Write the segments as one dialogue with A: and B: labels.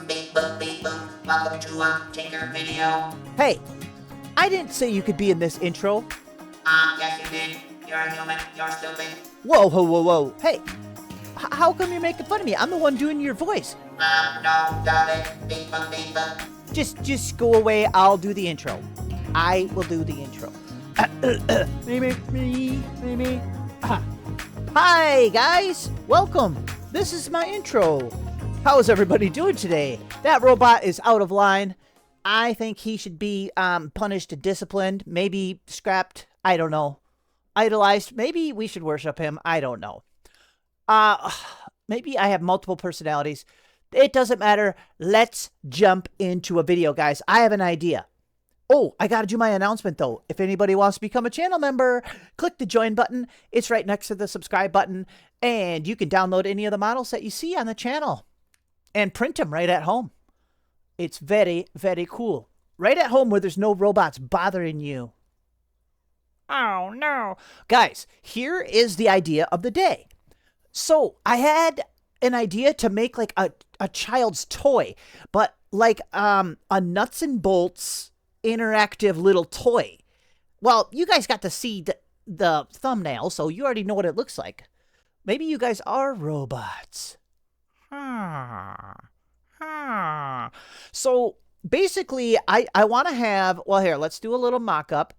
A: Beep boop beep boop. Welcome to Tinker video.
B: Hey, I didn't say you could be in this intro.
A: Yes you did. You're a human. You're stupid.
B: Whoa, whoa, whoa, whoa. Hey, how come you're making fun of me? I'm the one doing your voice.
A: No, darling. Beep boop beep boop.
B: Just go away. I'll do the intro. I will do the intro. Me. Hi, guys. Welcome. This is my intro. How is everybody doing today? That robot is out of line. I think he should be punished and disciplined. Maybe scrapped. I don't know. Idolized. Maybe we should worship him. I don't know. Maybe I have multiple personalities. It doesn't matter. Let's jump into a video, guys. I have an idea. Oh, I got to do my announcement, though. If anybody wants to become a channel member, click the join button. It's right next to the subscribe button. And you can download any of the models that you see on the channel and print them right at home. It's very, very cool. Right at home where there's no robots bothering you. Oh, no. Guys, here is the idea of the day. So I had an idea to make like a child's toy, but like a nuts and bolts interactive little toy. Well, you guys got to see the thumbnail, so you already know what it looks like. Maybe you guys are robots. So basically, I want to have, well, here, let's do a little mock-up.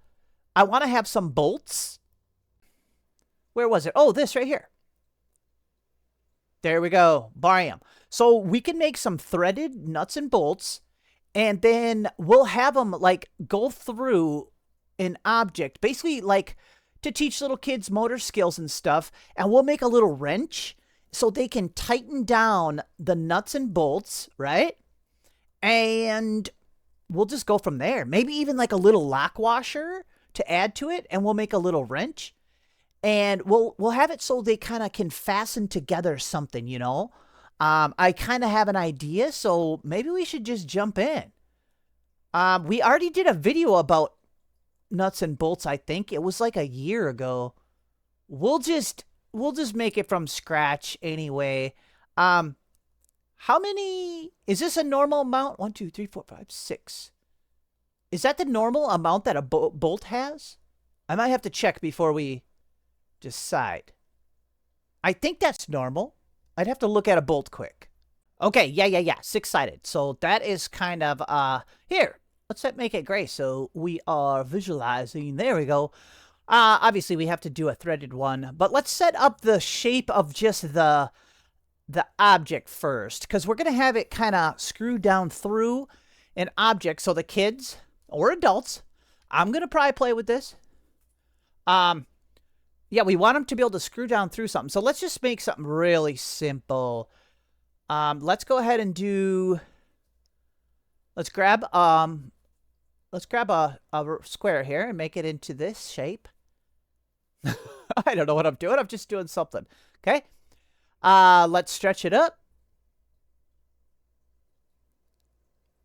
B: I want to have some bolts. Where was it? Oh, this right here. There we go. Bam. So we can make some threaded nuts and bolts, and then we'll have them like go through an object, basically like to teach little kids motor skills and stuff. And we'll make a little wrench so they can tighten down the nuts and bolts, right? And we'll just go from there. Maybe even like a little lock washer to add to it, and we'll make a little wrench. And we'll have it so they kind of can fasten together something, you know? I kind of have an idea, so maybe we should just jump in. We already did a video about nuts and bolts, I think. It was like a year ago. We'll just make it from scratch anyway. How many... Is this a normal amount? 1, 2, 3, 4, 5, 6. Is that the normal amount that a bolt has? I might have to check before we decide. I think that's normal. I'd have to look at a bolt quick. Okay, yeah. 6-sided. So that is kind of, here. Let's make it gray so we are visualizing. There we go. Obviously, we have to do a threaded one. But let's set up the shape of just the object first. Because we're going to have it kind of screw down through an object. So the kids or adults, I'm going to probably play with this. Yeah, we want them to be able to screw down through something. So let's just make something really simple. Let's go ahead and do... Let's grab a square here and make it into this shape. I don't know what I'm doing. I'm just doing something. Okay. Let's stretch it up.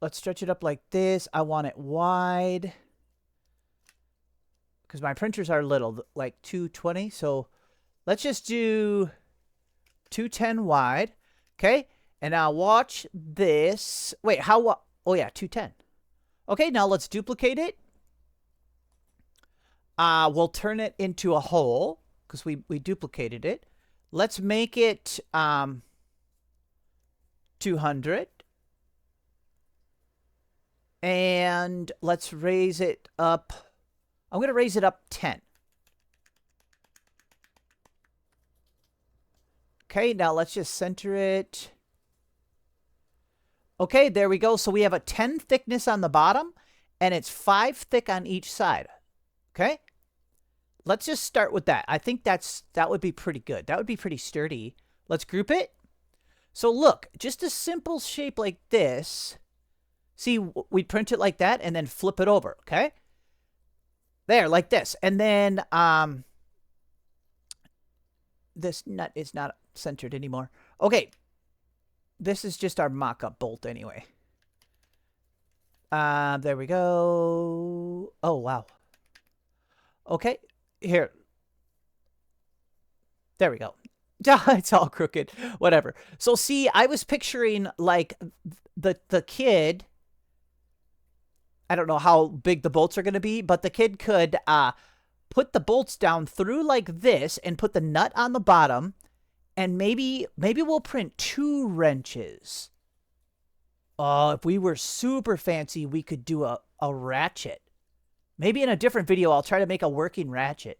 B: Let's stretch it up like this. I want it wide, because my printers are little, like 220. So let's just do 210 wide. Okay. And now watch this. Wait, how? Oh, yeah, 210. Okay, now let's duplicate it. We'll turn it into a hole because we duplicated it. Let's make it 200. And let's raise it up. I'm going to raise it up 10. Okay, now let's just center it. Okay, there we go. So we have a 10 thickness on the bottom, and it's 5 thick on each side. Okay? Let's just start with that. I think that would be pretty good. That would be pretty sturdy. Let's group it. So look, just a simple shape like this. See, we print it like that and then flip it over, okay? There, like this. And then this nut is not centered anymore. Okay. This is just our mock-up bolt anyway. There we go. Oh, wow. Okay. Here. There we go. It's all crooked. Whatever. So see, I was picturing like the kid. I don't know how big the bolts are going to be, but the kid could put the bolts down through like this and put the nut on the bottom, and maybe we'll print 2 wrenches. Oh, if we were super fancy, we could do a ratchet. Maybe in a different video, I'll try to make a working ratchet.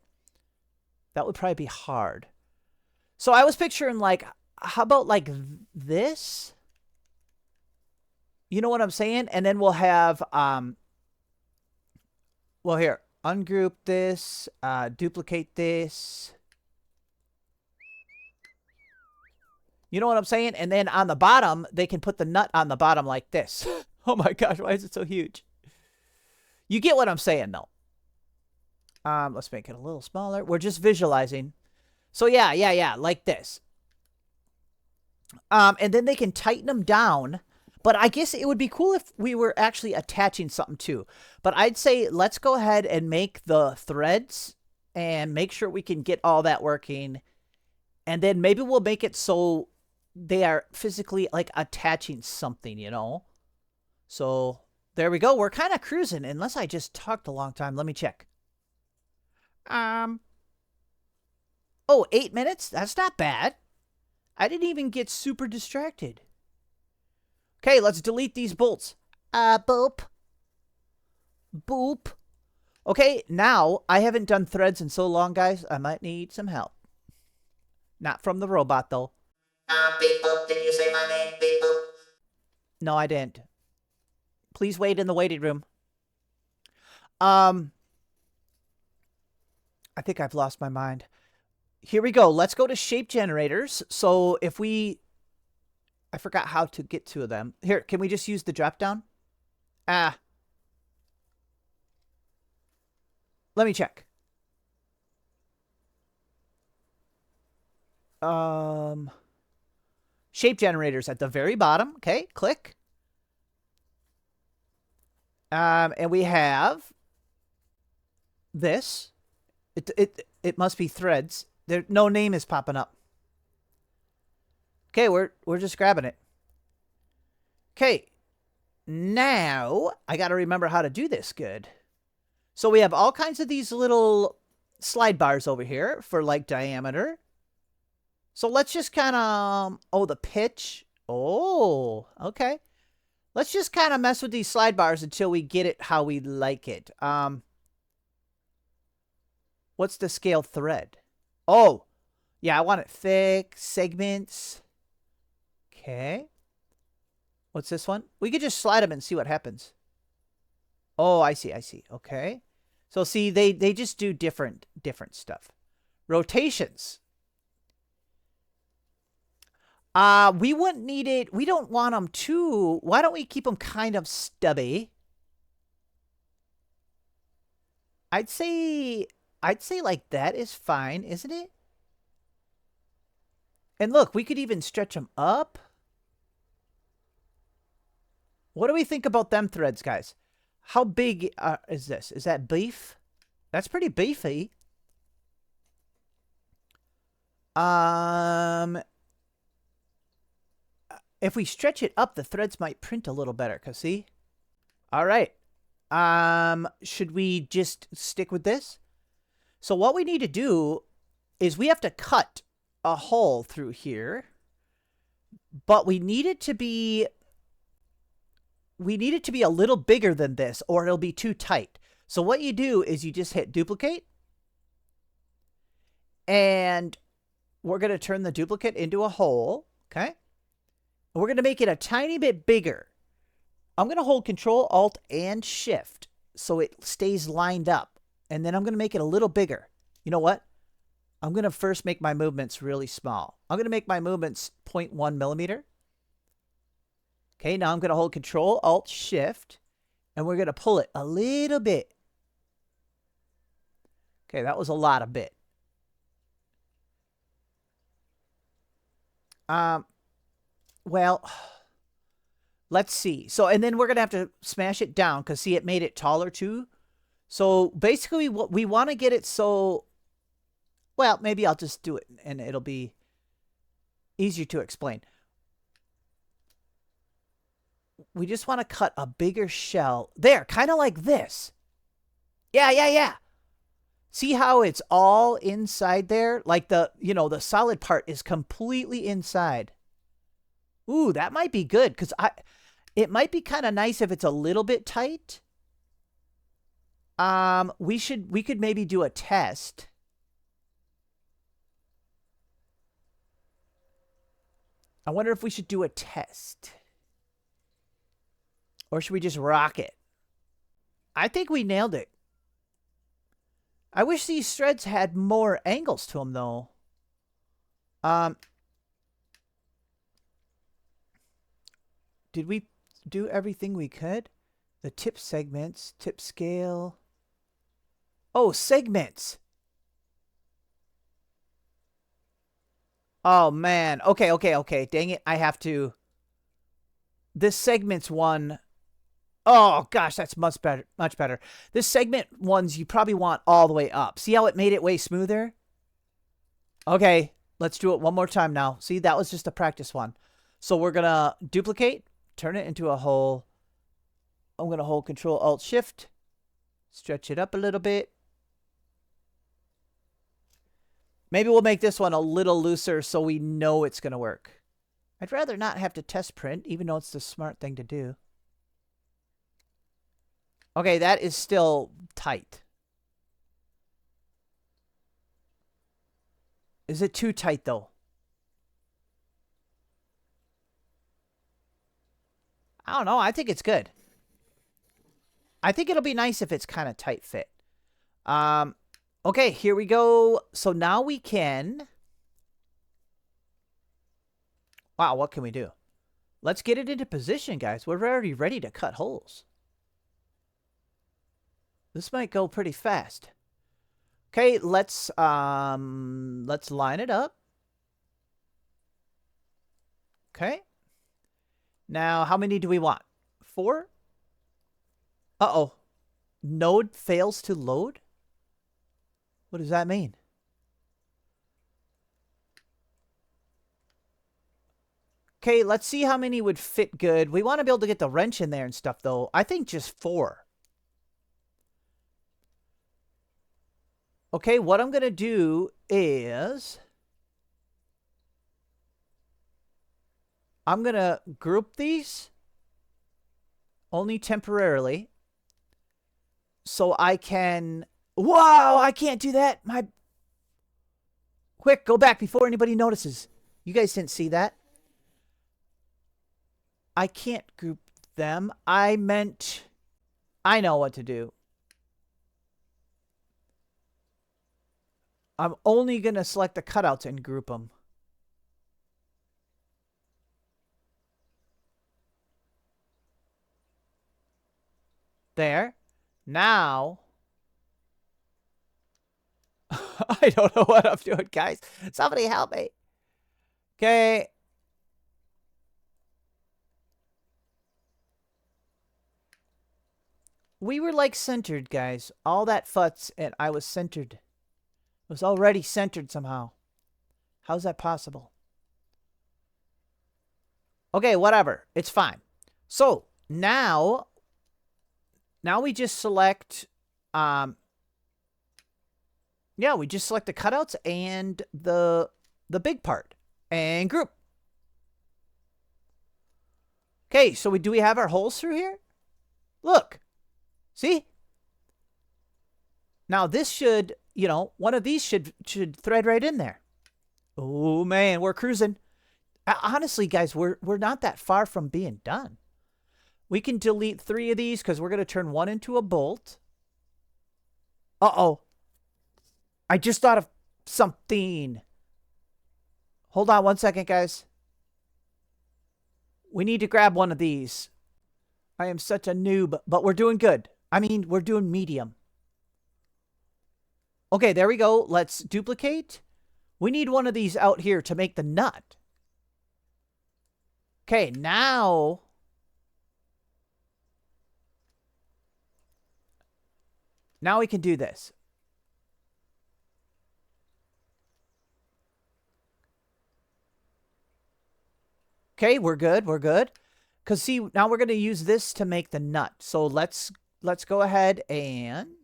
B: That would probably be hard. So I was picturing like, how about like this? You know what I'm saying? And then we'll have, well, here, ungroup this, duplicate this. You know what I'm saying? And then on the bottom, they can put the nut on the bottom like this. Oh my gosh, why is it so huge? You get what I'm saying, though. Let's make it a little smaller. We're just visualizing. So yeah, like this. And then they can tighten them down. But I guess it would be cool if we were actually attaching something too. But I'd say let's go ahead and make the threads and make sure we can get all that working. And then maybe we'll make it so they are physically like attaching something, you know? So there we go. We're kind of cruising, unless I just talked a long time. Let me check. Oh, 8 minutes? That's not bad. I didn't even get super distracted. Okay, let's delete these bolts. Boop. Boop. Okay, now, I haven't done threads in so long, guys. I might need some help. Not from the robot, though.
A: Beep boop, did you say my name? Beep boop.
B: No, I didn't. Please wait in the waiting room. I think I've lost my mind. Here we go. Let's go to shape generators. So if we... I forgot how to get to them. Here, can we just use the drop down? Let me check. Shape generators at the very bottom. Okay, click. And we have this. It must be threads. There, no name is popping up. Okay, we're just grabbing it. Okay, now I got to remember how to do this good. So we have all kinds of these little slide bars over here for like diameter. So let's just kind of, oh, the pitch. Oh, okay. Let's just kind of mess with these slide bars until we get it how we like it. What's the scale thread? Oh, yeah, I want it thick, segments. Okay. What's this one? We could just slide them and see what happens. Oh, I see. Okay. So see, they just do different stuff. Rotations. We wouldn't need it. We don't want them too. Why don't we keep them kind of stubby? I'd say like that is fine, isn't it? And look, we could even stretch them up. What do we think about them threads, guys? How big is this? Is that beef? That's pretty beefy. If we stretch it up, the threads might print a little better. Cause see? All right. Should we just stick with this? So what we need to do is we have to cut a hole through here, but we need it to be a little bigger than this, or it'll be too tight. So what you do is you just hit duplicate, and we're going to turn the duplicate into a hole, okay? And we're going to make it a tiny bit bigger. I'm going to hold Control, Alt, and Shift so it stays lined up. And then I'm going to make it a little bigger. You know what? I'm going to first make my movements really small. I'm going to make my movements 0.1 millimeter. Okay, now I'm going to hold Control, Alt, Shift, and we're going to pull it a little bit. Okay, that was a lot of bit. Well, let's see. So, and then we're going to have to smash it down because, see, it made it taller too. So, basically, what we want to get it so... Well, maybe I'll just do it and it'll be... easier to explain. We just want to cut a bigger shell. There, kind of like this. Yeah, yeah, yeah. See how it's all inside there? Like the, the solid part is completely inside. Ooh, that might be good because it might be kind of nice if it's a little bit tight. We could maybe do a test. I wonder if we should do a test. Or should we just rock it? I think we nailed it. I wish these threads had more angles to them, though. Did we do everything we could? The tip segments, tip scale. Oh, segments. Oh, man. Okay, okay, okay. Dang it. I have to. This segments one. Oh, gosh, that's much better. Much better. This segment ones you probably want all the way up. See how it made it way smoother? Okay, let's do it one more time now. See, that was just a practice one. So we're going to duplicate, turn it into a hole. I'm going to hold Control-Alt-Shift, stretch it up a little bit. Maybe we'll make this one a little looser so we know it's going to work. I'd rather not have to test print, even though it's the smart thing to do. Okay, that is still tight. Is it too tight, though? I don't know. I think it's good. I think it'll be nice if it's kind of tight fit. Okay, here we go. So now we can... Wow, what can we do? Let's get it into position, guys. We're already ready to cut holes. This might go pretty fast. Okay, let's line it up. Okay. Now, how many do we want? 4? Uh-oh. Node fails to load? What does that mean? Okay, let's see how many would fit good. We want to be able to get the wrench in there and stuff, though. I think just 4. Okay, what I'm going to do is... I'm going to group these only temporarily so I can... Wow, I can't do that. Quick, go back before anybody notices. You guys didn't see that. I can't group them. I meant... I know what to do. I'm only going to select the cutouts and group them. There. Now... I don't know what I'm doing, guys. Somebody help me. Okay. We were like centered, guys. All that futz and I was centered. It was already centered somehow. How's that possible? Okay, whatever. It's fine. So, now we just select, yeah, we just select the cutouts and the big part and group. Okay, so do we have our holes through here? Look. See? Now this should, one of these should thread right in there. Oh man, we're cruising. Honestly, guys, we're not that far from being done. We can delete 3 of these because we're going to turn 1 into a bolt. Uh-oh. I just thought of something. Hold on one second, guys. We need to grab one of these. I am such a noob, but we're doing good. I mean, we're doing medium. Okay, there we go. Let's duplicate. We need one of these out here to make the nut. Okay, now... Now we can do this. Okay, we're good. We're good. Because see, now we're going to use this to make the nut. So let's go ahead and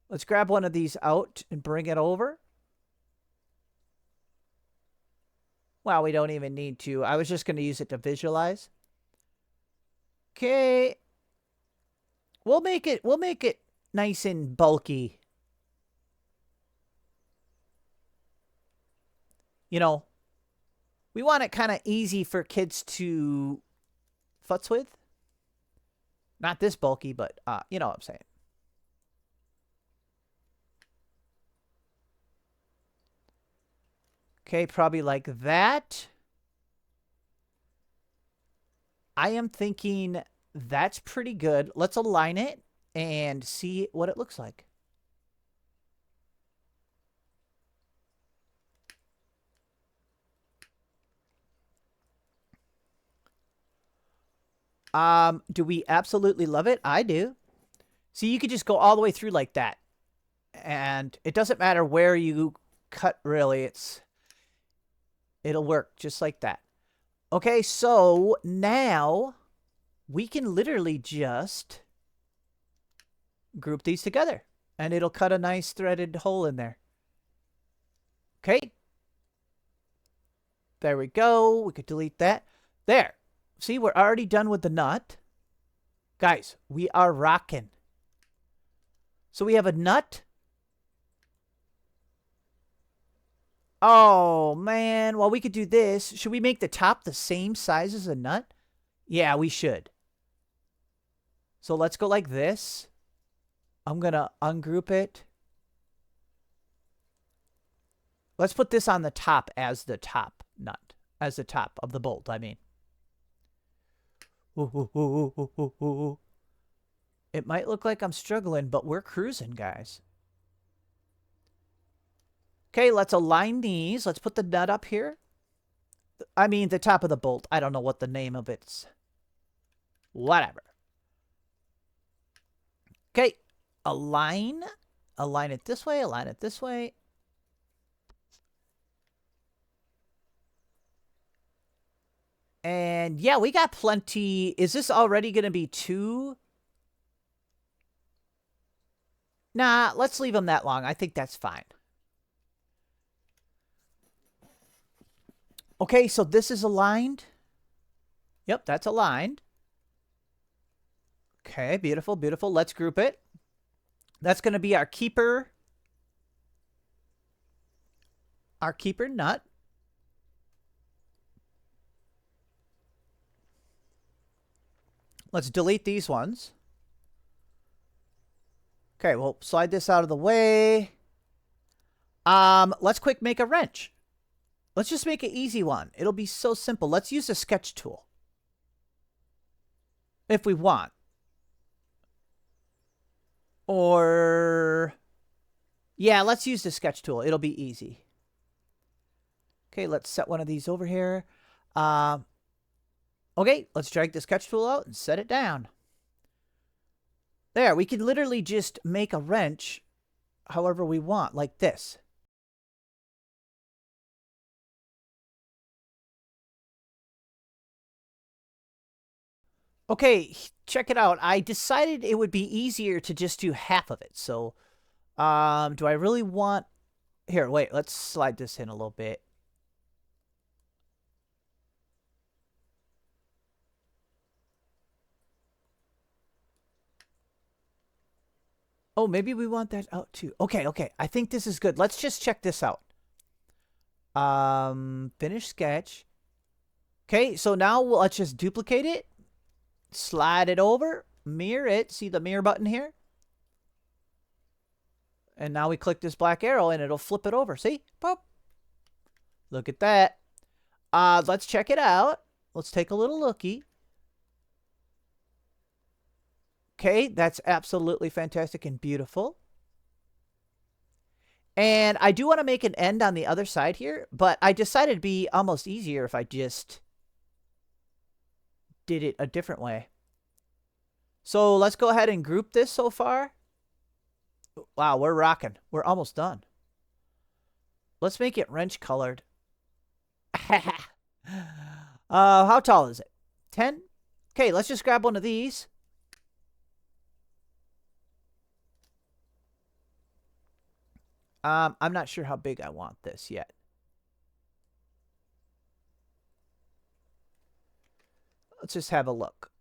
B: let's grab one of these out and bring it over. Well, we don't even need to. I was just going to use it to visualize. Okay. We'll make it nice and bulky. You know, we want it kind of easy for kids to futz with. Not this bulky, but you know what I'm saying. Okay, probably like that. I am thinking that's pretty good. Let's align it and see what it looks like. Do we absolutely love it? I do. See, you could just go all the way through like that. And it doesn't matter where you cut, really. It'll work just like that. Okay, so now we can literally just group these together. And it'll cut a nice threaded hole in there. Okay. There we go. We could delete that. There. See, we're already done with the nut. Guys, we are rocking. So we have a nut. Oh, man. Well, we could do this. Should we make the top the same size as a nut? Yeah, we should. So let's go like this. I'm going to ungroup it. Let's put this on the top as the top nut. As the top of the bolt, I mean. Ooh. It might look like I'm struggling, but we're cruising, guys. Okay, let's align these. Let's put the nut up here. I mean, the top of the bolt. I don't know what the name of it's. Whatever. Okay, align. Align it this way. Align it this way. And yeah, we got plenty. Is this already going to be 2? Nah, let's leave them that long. I think that's fine. Okay, so this is aligned. Yep, that's aligned. Okay, beautiful, beautiful. Let's group it. That's going to be our keeper. Our keeper nut. Let's delete these ones. Okay, we'll slide this out of the way. Let's quick make a wrench. Let's just make an easy one. It'll be so simple. Let's use a sketch tool. If we want. Or... yeah, let's use the sketch tool. It'll be easy. Okay, let's set one of these over here. Okay, let's drag the sketch tool out and set it down. There, we can literally just make a wrench however we want, like this. Okay, check it out. I decided it would be easier to just do half of it. So, do I really want... here, wait, let's slide this in a little bit. Oh, maybe we want that out too. Okay, okay. I think this is good. Let's just check this out. Finish sketch. Okay, so now let's just duplicate it. Slide it over. Mirror it. See the mirror button here? And now we click this black arrow and it'll flip it over. See? Boop. Look at that. Let's check it out. Let's take a little looky. Okay, that's absolutely fantastic and beautiful. And I do want to make an end on the other side here, but I decided it'd be almost easier if I just did it a different way. So let's go ahead and group this so far. Wow, we're rocking. We're almost done. Let's make it wrench colored. How tall is it? 10? Okay, let's just grab one of these. I'm not sure how big I want this yet. Let's just have a look.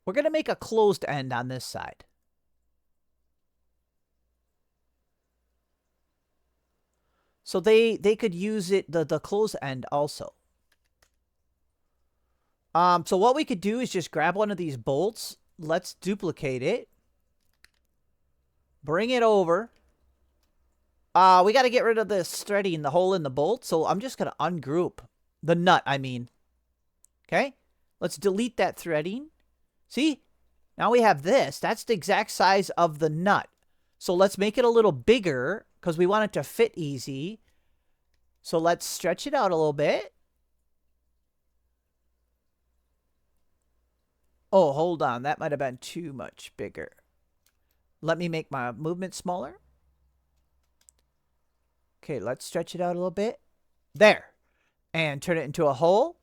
B: We're going to make a closed end on this side. So they could use it, the closed end also. So what we could do is just grab one of these bolts. Let's duplicate it. Bring it over. We got to get rid of this threading, the hole in the bolt. So I'm just going to ungroup. The nut, I mean. Okay? Let's delete that threading. See? Now we have this. That's the exact size of the nut. So let's make it a little bigger because we want it to fit easy. So let's stretch it out a little bit. Oh, hold on. That might have been too much bigger. Let me make my movement smaller. Okay, let's stretch it out a little bit. There. And turn it into a hole.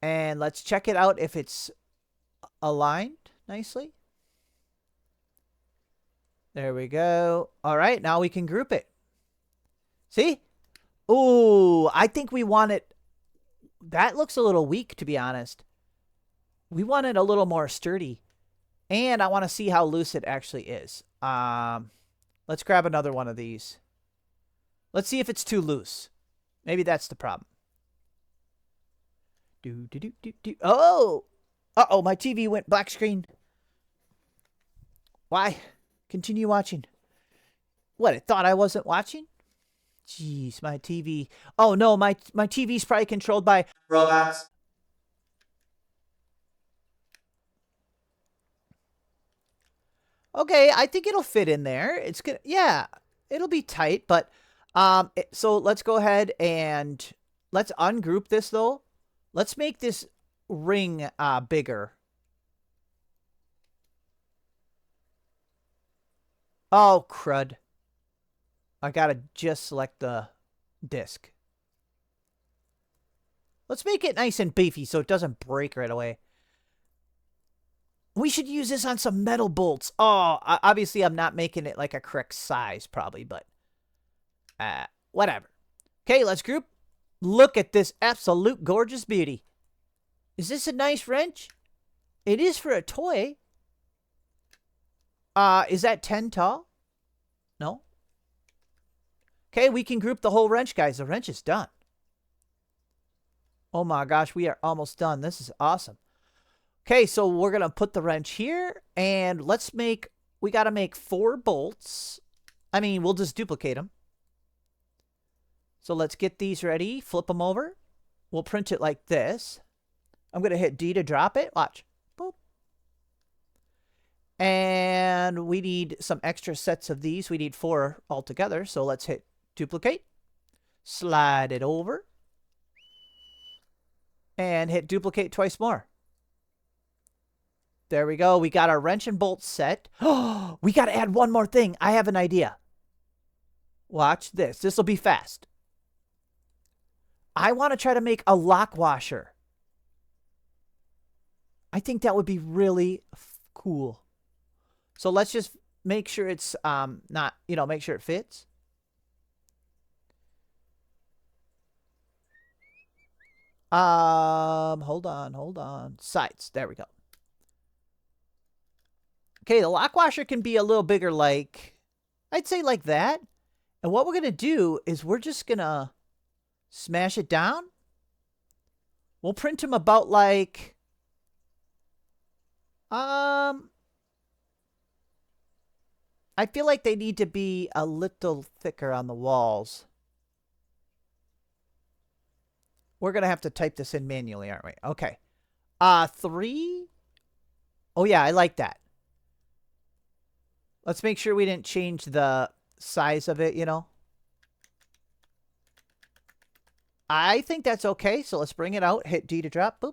B: And let's check it out if it's aligned nicely. There we go. All right, now we can group it. See? Ooh, I think we want it. That looks a little weak, to be honest. We want it a little more sturdy. And I want to see how loose it actually is. Let's grab another one of these. Let's see if it's too loose. Maybe that's the problem. Oh! Uh-oh, my TV went black screen. Why? Continue watching. What, it thought I wasn't watching? Jeez, my TV. Oh, no, my TV's probably controlled by
A: robots.
B: Okay, I think it'll fit in there. It's good. Yeah, it'll be tight, but so let's go ahead and let's ungroup this though. Let's make this ring bigger. Oh, crud. I gotta just select the disc. Let's make it nice and beefy so it doesn't break right away. We should use this on some metal bolts. Oh, obviously I'm not making it like a correct size probably, but whatever. Okay, let's group. Look at this absolute gorgeous beauty. Is this a nice wrench? It is for a toy. Is that 10 tall? No? Okay, we can group the whole wrench, guys. The wrench is done. Oh my gosh, we are almost done. This is awesome. Okay, so we're going to put the wrench here, and let's make, we got to make 4 bolts. I mean, we'll just duplicate them. So let's get these ready, flip them over. We'll print it like this. I'm going to hit D to drop it. Watch. Boop. And we need some extra sets of these. We need 4 altogether, so let's hit duplicate. Slide it over. And hit duplicate twice more. There we go. We got our wrench and bolt set. Oh, we got to add one more thing. I have an idea. Watch this. This will be fast. I want to try to make a lock washer. I think that would be really cool. So let's just make sure it's not, make sure it fits. Hold on. Sides. There we go. Okay, the lock washer can be a little bigger, like, I'd say like that. And what we're going to do is we're just going to smash it down. We'll print them about like, I feel like they need to be a little thicker on the walls. We're going to have to type this in manually, aren't we? Okay. 3. Oh, yeah, I like that. Let's make sure we didn't change the size of it, I think that's okay. So let's bring it out. Hit D to drop. Boop.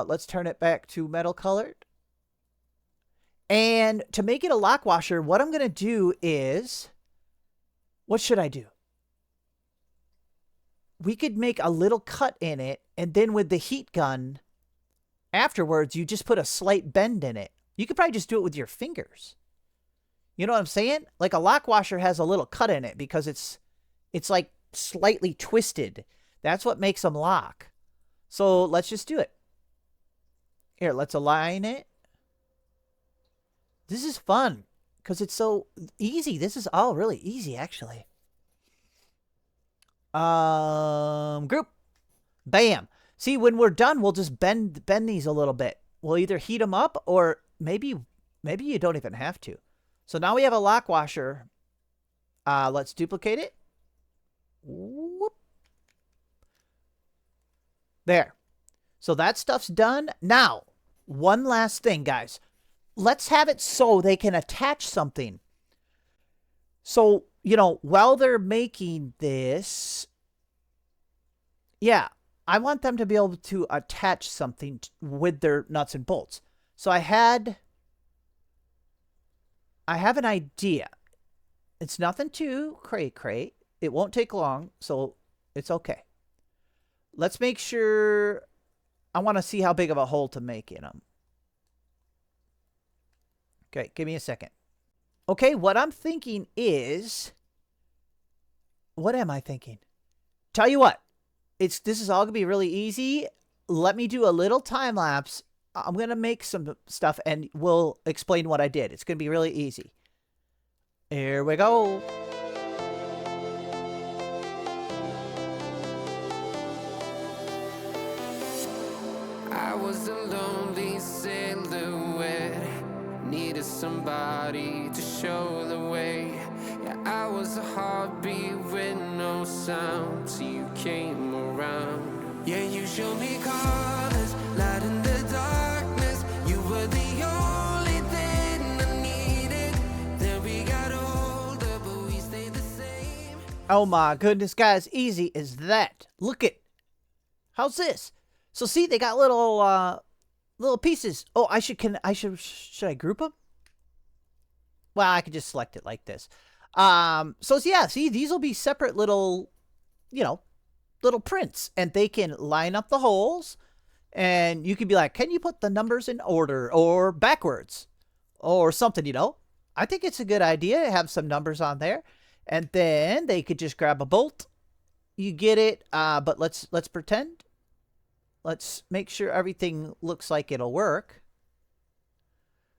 B: Let's turn it back to metal colored. And to make it a lock washer, what I'm going to do is, what should I do? we could make a little cut in it, and then with the heat gun, afterwards, you just put a slight bend in it. You could probably just do it with your fingers. You know what I'm saying? Like a lock washer has a little cut in it because it's like slightly twisted. That's what makes them lock. So let's just do it. Here, let's align it. This is fun because it's so easy. This is all really easy, actually. Group. Bam. See, when we're done, we'll just bend these a little bit. We'll either heat them up or maybe you don't even have to. So now we have a lock washer. Let's duplicate it. Whoop. There. So that stuff's done. Now, one last thing, guys. Let's have it so they can attach something. So, you know, while they're making this, yeah, I want them to be able to attach something with their nuts and bolts. So I have an idea. It's nothing too cray-cray. It won't take long, so it's okay. Let's make sure. I want to see how big of a hole to make in them. Okay, give me a second. Okay, what I'm thinking is... What am I thinking? Tell you what. This is all going to be really easy. Let me do a little time lapse. I'm going to make some stuff and we'll explain what I did. It's going to be really easy. Here we go.
C: I was a lonely silhouette, needed somebody to show the way. Yeah, I was a heartbeat with no sound till you came around. Yeah, you showed me colors, light in the darkness. You were the only thing I needed. Then we got older, but we stayed the same.
B: Oh my goodness, guys, easy as that. Look it. How's this? So see, they got little pieces. Oh, should I group them? Well, I could just select it like this. So yeah, see, these will be separate little, little prints, and they can line up the holes, and you could be like, can you put the numbers in order or backwards or something, I think it's a good idea to have some numbers on there, and then they could just grab a bolt. You get it, but let's pretend. Let's make sure everything looks like it'll work.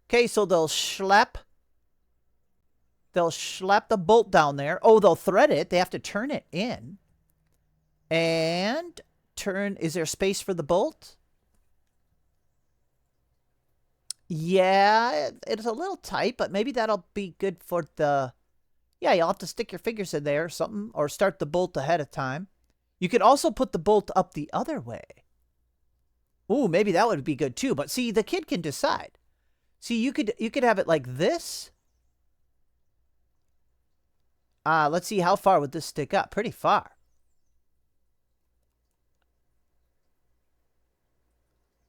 B: Okay, so they'll schlep the bolt down there. Oh, they'll thread it. They have to turn it in. And is there space for the bolt? Yeah, it's a little tight, but maybe that'll be good for the... Yeah, you'll have to stick your fingers in there or something, or start the bolt ahead of time. You could also put the bolt up the other way. Ooh, maybe that would be good too. But see, the kid can decide. See, you could have it like this. Let's see, how far would this stick up? Pretty far.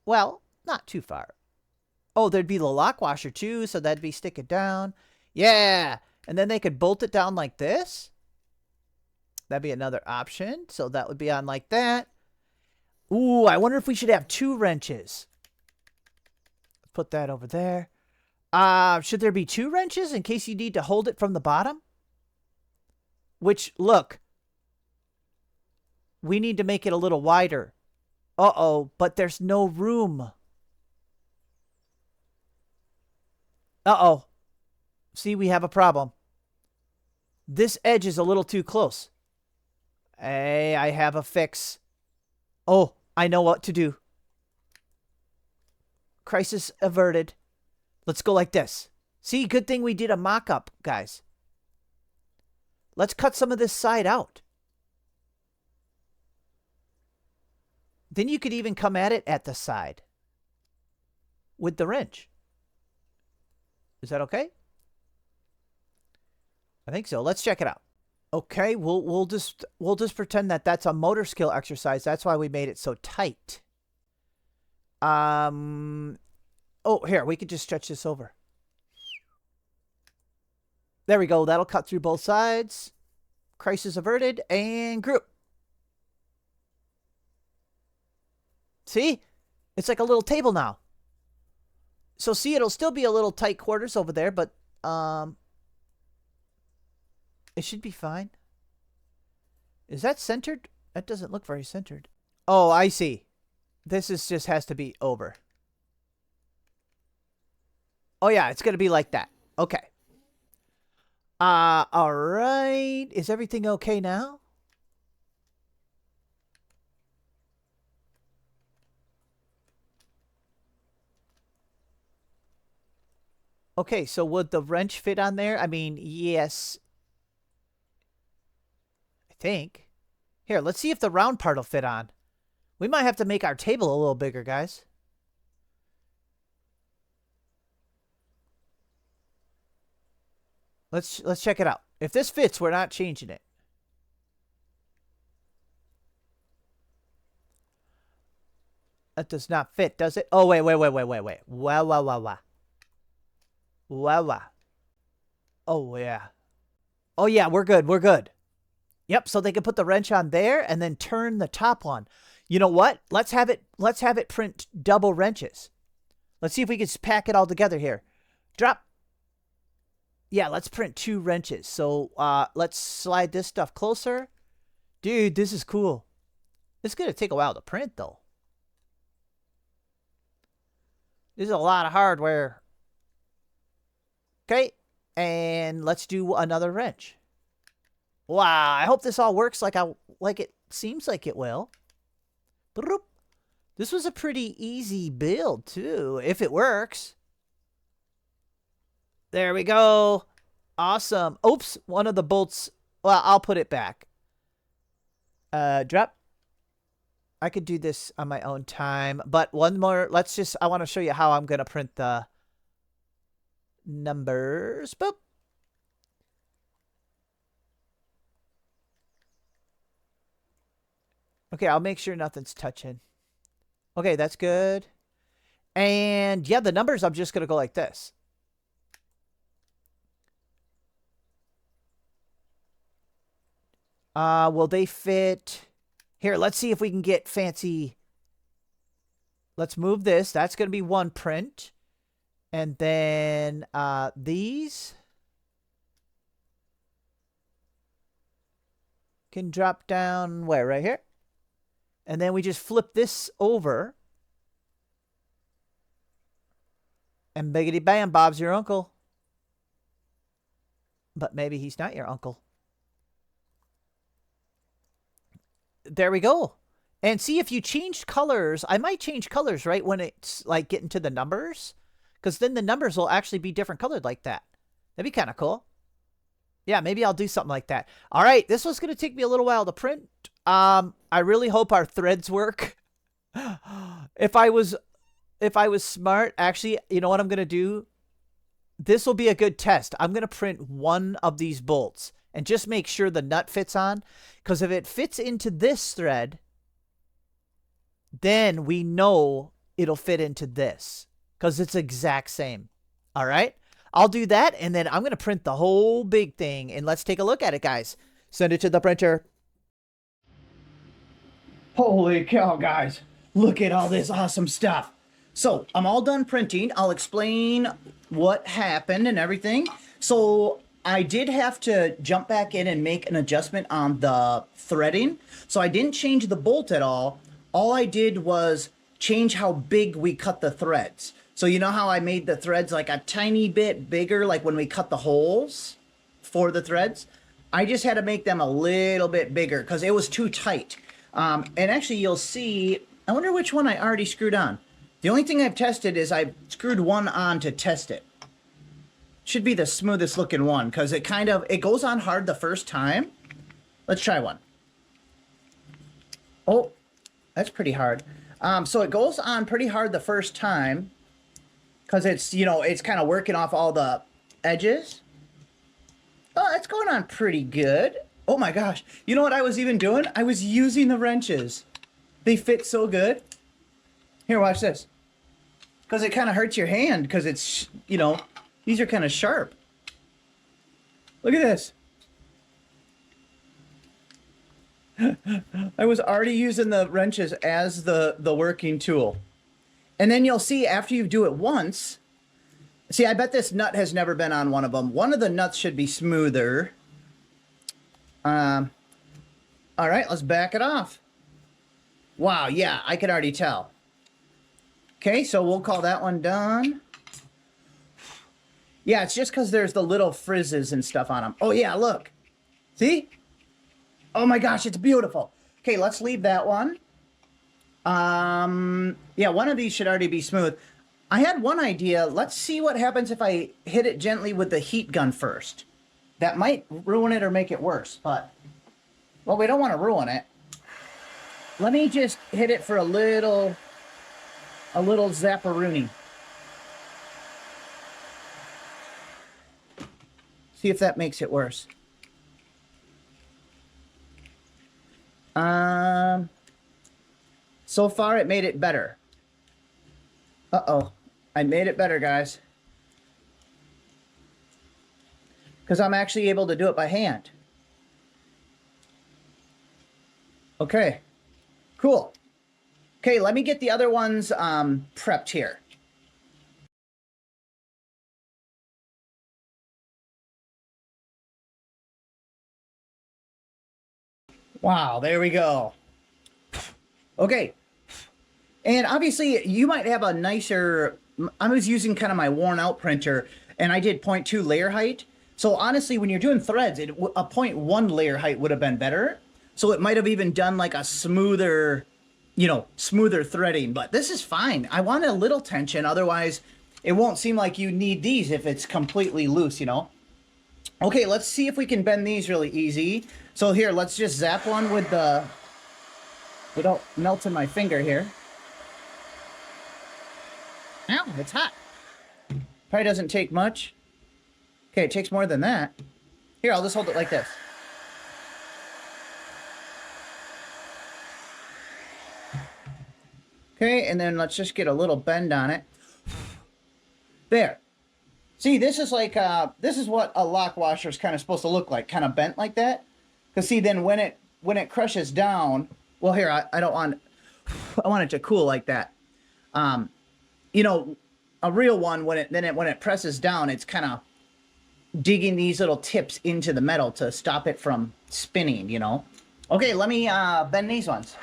B: Well, not too far. Oh, there'd be the lock washer too, so that'd be stick it down. Yeah, and then they could bolt it down like this. That'd be another option. So that would be on like that. Ooh, I wonder if we should have 2 wrenches. Put that over there. Should there be 2 wrenches in case you need to hold it from the bottom? Which, look. We need to make it a little wider. Uh-oh, but there's no room. Uh-oh. See, we have a problem. This edge is a little too close. Hey, I have a fix. Oh, I know what to do. Crisis averted. Let's go like this. See, good thing we did a mock-up, guys. Let's cut some of this side out. Then you could even come at it at the side with the wrench. Is that okay? I think so. Let's check it out. Okay, we'll just pretend that that's a motor skill exercise. That's why we made it so tight. Oh, here, we could just stretch this over. There we go. That'll cut through both sides. Crisis averted and group. See? It's like a little table now. So see, it'll still be a little tight quarters over there, but it should be fine. Is that centered? That doesn't look very centered. Oh, I see. This is just has to be over. Oh yeah, it's gonna be like that. Okay. All right. Is everything okay now? Okay, so would the wrench fit on there? I mean, yes. I think. Here, let's see if the round part will fit on. We might have to make our table a little bigger, guys. Let's check it out. If this fits, we're not changing it. That does not fit, does it? Oh, wait. Wow. Oh, yeah. Oh, yeah, we're good. Yep, so they can put the wrench on there and then turn the top one. You know what? Let's have it print double wrenches. Let's see if we can pack it all together here. Drop. Yeah, let's print 2 wrenches. So let's slide this stuff closer. Dude, this is cool. It's going to take a while to print, though. This is a lot of hardware. Okay, and let's do another wrench. Wow, I hope this all works like it seems like it will. This was a pretty easy build, too, if it works. There we go. Awesome. Oops, one of the bolts. Well, I'll put it back. Drop. I could do this on my own time, but one more. I want to show you how I'm going to print the numbers. Boop. Okay, I'll make sure nothing's touching. Okay, that's good. And yeah, the numbers, I'm just going to go like this. Will they fit? Here, let's see if we can get fancy. Let's move this. That's going to be one print. And then these can drop down where? Right here. And then we just flip this over. And biggity bam, Bob's your uncle. But maybe he's not your uncle. There we go. And see, if you changed colors, I might change colors right when it's like getting to the numbers. Because then the numbers will actually be different colored like that. That'd be kind of cool. Yeah, maybe I'll do something like that. All right, this was going to take me a little while to print. I really hope our threads work. If I was smart, actually, you know what I'm going to do? This will be a good test. I'm going to print one of these bolts and just make sure the nut fits on. Because if it fits into this thread, then we know it'll fit into this. Because it's exact same. All right? I'll do that, and then I'm going to print the whole big thing. And let's take a look at it, guys. Send it to the printer. Holy cow, guys. Look at all this awesome stuff. So, I'm all done printing. I'll explain what happened and everything. So, I did have to jump back in and make an adjustment on the threading. So, I didn't change the bolt at all. All I did was change how big we cut the threads. So, you know how I made the threads like a tiny bit bigger, like when we cut the holes for the threads? I just had to make them a little bit bigger because it was too tight. And actually, you'll see, I wonder which one I already screwed on. The only thing I've tested is I screwed one on to test it. Should be the smoothest looking one because it goes on hard the first time. Let's try one. Oh, that's pretty hard. So it goes on pretty hard the first time because it's, it's kind of working off all the edges. Oh, it's going on pretty good. Oh my gosh. You know what I was even doing? I was using the wrenches. They fit so good. Here, watch this. Because it kind of hurts your hand because it's, these are kind of sharp. Look at this. I was already using the wrenches as the working tool. And then you'll see after you do it once, see, I bet this nut has never been on one of them. One of the nuts should be smoother. All right, let's back it off. Wow, yeah, I can already tell. Okay, so we'll call that one done. Yeah, it's just because there's the little frizzes and stuff on them. Oh, yeah, look. See? Oh, my gosh, it's beautiful. Okay, let's leave that one. Yeah, one of these should already be smooth. I had one idea. Let's see what happens if I hit it gently with the heat gun first. That might ruin it or make it worse, but... Well, we don't want to ruin it. Let me just hit it for a little zapparoonie. See if that makes it worse. So far it made it better. Uh-oh. I made it better, guys. Because I'm actually able to do it by hand. Okay. Cool. Okay, let me get the other ones prepped here. Wow, there we go. Okay. And obviously, you might have a nicer... I was using kind of my worn-out printer, and I did 0.2 layer height. So honestly, when you're doing threads, a 0.1 layer height would have been better. So it might have even done like a smoother, smoother threading. But this is fine. I want a little tension. Otherwise, it won't seem like you need these if it's completely loose, Okay, let's see if we can bend these really easy. So here, let's just zap one with the... without melting my finger here. Ow, it's hot. Probably doesn't take much. Okay, it takes more than that. Here, I'll just hold it like this. Okay, and then let's just get a little bend on it. There. See, this is like, this is what a lock washer is kind of supposed to look like, kind of bent like that. Because see, then when it crushes down, well, here, I don't want, I want it to cool like that. A real one, when it presses down, it's kind of digging these little tips into the metal to stop it from spinning, Okay, let me bend these ones.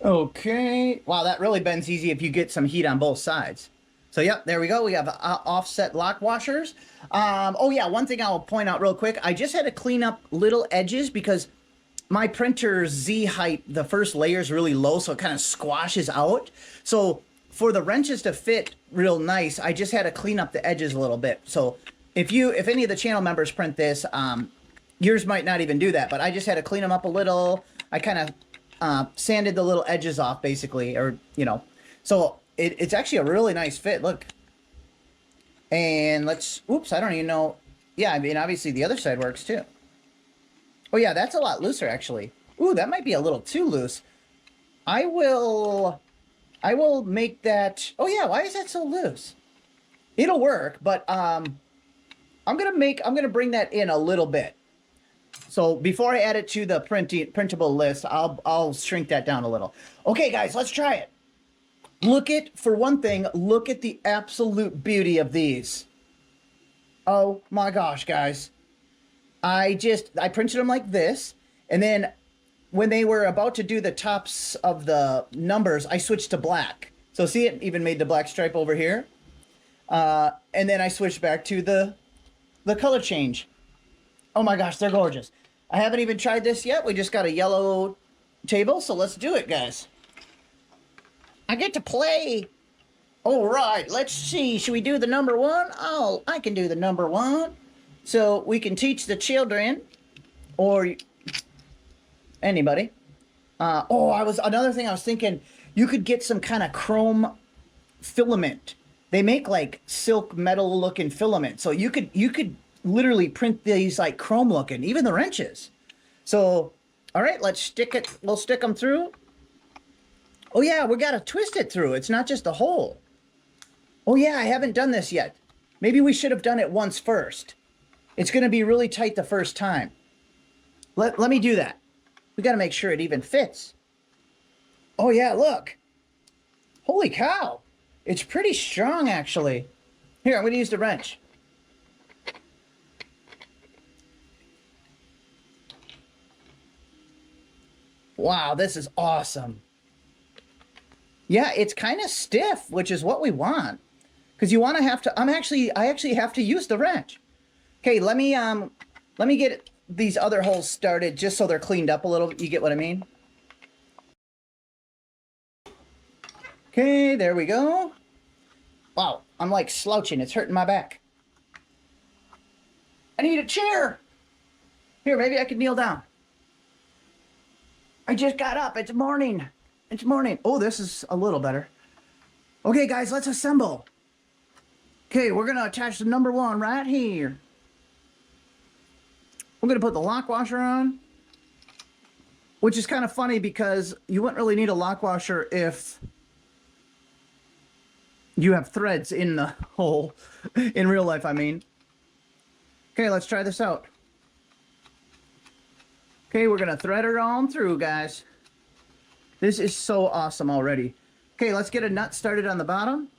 B: Okay. Wow, that really bends easy if you get some heat on both sides. So, yep, there we go. We have offset lock washers. Oh, yeah, one thing I'll point out real quick. I just had to clean up little edges because my printer's Z height, the first layer is really low, so it kind of squashes out. So, for the wrenches to fit real nice, I just had to clean up the edges a little bit. So, if any of the channel members print this, yours might not even do that, but I just had to clean them up a little. I kind of sanded the little edges off, basically, or so it's actually a really nice fit. Look, and let's, oops, I don't even know. Yeah, I mean, obviously the other side works too. Oh yeah, that's a lot looser actually. Ooh, that might be a little too loose. I will make that. Oh yeah, why is that so loose? It'll work, but I'm gonna bring that in a little bit. So before I add it to the printable list, I'll shrink that down a little. Okay, guys, let's try it. For one thing, look at the absolute beauty of these. Oh my gosh, guys. I printed them like this, and then when they were about to do the tops of the numbers, I switched to black. So see, it even made the black stripe over here. And then I switched back to the color change. Oh my gosh, they're gorgeous. I haven't even tried this yet. We just got a yellow table, so let's do it, guys. I get to play. All right, let's see. Should we do the number one? Oh, I can do the number one. So we can teach the children or anybody. Another thing I was thinking, you could get some kind of chrome filament. They make like silk metal looking filament. So you could literally print these like chrome looking, even the wrenches. So, all right, let's stick it. We'll stick them through. Oh yeah, we gotta twist it through. It's not just a hole. Oh yeah, I haven't done this yet. Maybe we should have done it once first. It's gonna be really tight the first time. Let me do that. We gotta make sure it even fits. Oh yeah, look. Holy cow. It's pretty strong actually. Here, I'm gonna use the wrench. Wow, this is awesome. Yeah, it's kind of stiff, which is what we want. Because you want to have to, I actually have to use the wrench. Okay, let me get these other holes started just so they're cleaned up a little. You get what I mean? Okay, there we go. Wow, I'm like slouching. It's hurting my back. I need a chair. Here, maybe I can kneel down. I just got up. It's morning. It's morning. Oh, this is a little better. Okay, guys, let's assemble. Okay, we're going to attach the number 1 right here. We're going to put the lock washer on, which is kind of funny because you wouldn't really need a lock washer if you have threads in the hole. In real life, I mean. Okay, let's try this out. Okay, we're going to thread her on through, guys. This is so awesome already. Okay, let's get a nut started on the bottom.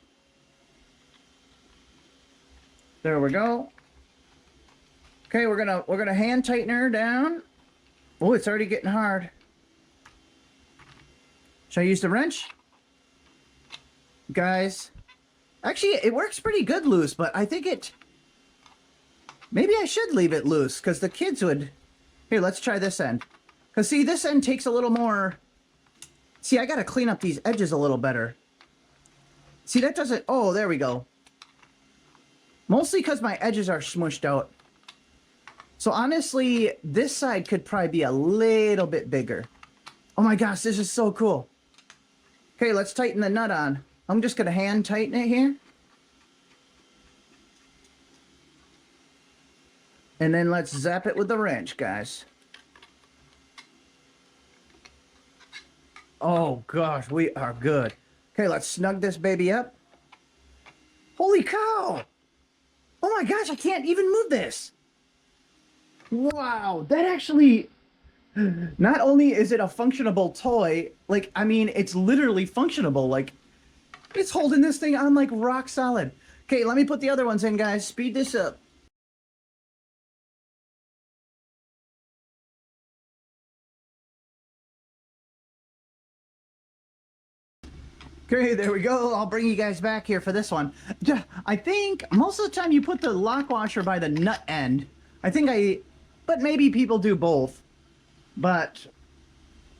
B: There we go. Okay, we're gonna hand tighten her down. Oh, it's already getting hard. Should I use the wrench? Guys, actually, it works pretty good loose, but I think maybe I should leave it loose because the kids would. Here, let's try this end. Because see, this end takes a little more. See, I gotta clean up these edges a little better. See, that doesn't. Oh, there we go. Mostly because my edges are smushed out. So honestly, this side could probably be a little bit bigger. Oh my gosh, this is so cool. Okay, let's tighten the nut on. I'm just going to hand tighten it here. And then let's zap it with the wrench, guys. Oh gosh, we are good. Okay, let's snug this baby up. Holy cow! Oh my gosh, I can't even move this. Wow, that actually, not only is it a functionable toy, like, I mean, it's literally functionable. Like, it's holding this thing on like rock solid. Okay, let me put the other ones in, guys. Speed this up. Okay, there we go. I'll bring you guys back here for this one. I think most of the time you put the lock washer by the nut end. But maybe people do both. But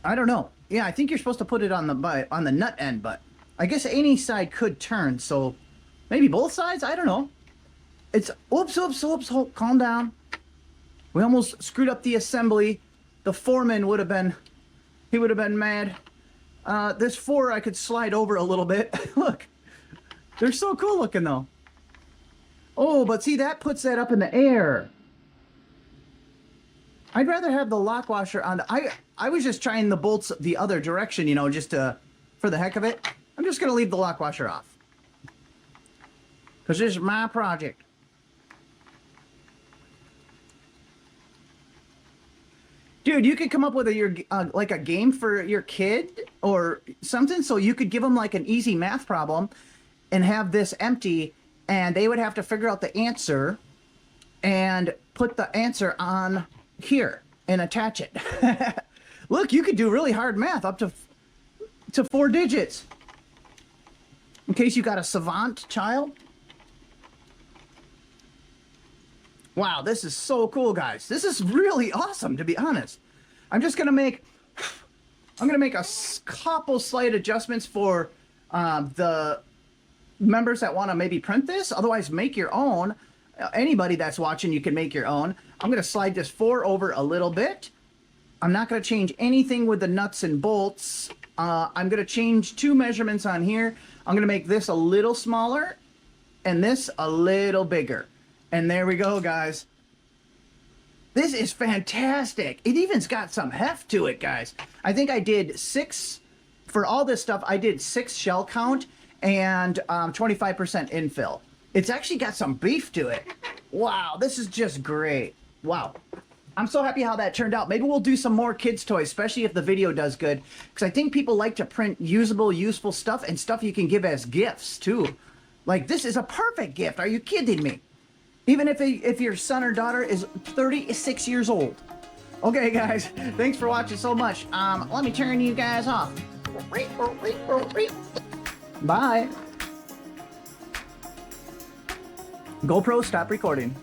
B: I don't know. Yeah, I think you're supposed to put it on the nut end, but I guess any side could turn, so maybe both sides? I don't know. It's oops, calm down. We almost screwed up the assembly. The foreman would have been mad. This 4 I could slide over a little bit. Look, they're so cool looking though. Oh, but see, that puts that up in the air. I'd rather have the lock washer on the, I was just trying the bolts the other direction, you know, just for the heck of it. I'm just going to leave the lock washer off. Because this is my project. Dude, you could come up with like a game for your kid or something, so you could give them like an easy math problem and have this empty, and they would have to figure out the answer and put the answer on here and attach it. Look, you could do really hard math up to 4 digits. In case you got a savant child. Wow, this is so cool, guys. This is really awesome, to be honest. I'm gonna make a couple slight adjustments for the members that want to maybe print this. Otherwise, make your own. Anybody that's watching, you can make your own. I'm gonna slide this 4 over a little bit. I'm not gonna change anything with the nuts and bolts. I'm gonna change 2 measurements on here. I'm gonna make this a little smaller and this a little bigger. And there we go, guys. This is fantastic. It even's got some heft to it, guys. I think I did 6 for all this stuff, I did 6 shell count and 25% infill. It's actually got some beef to it. Wow, this is just great. Wow. I'm so happy how that turned out. Maybe we'll do some more kids' toys, especially if the video does good. Because I think people like to print usable, useful stuff and stuff you can give as gifts, too. Like, this is a perfect gift. Are you kidding me? Even if your son or daughter is 36 years old. Okay, guys. Thanks for watching so much. Let me turn you guys off. Bye. GoPro, stop recording.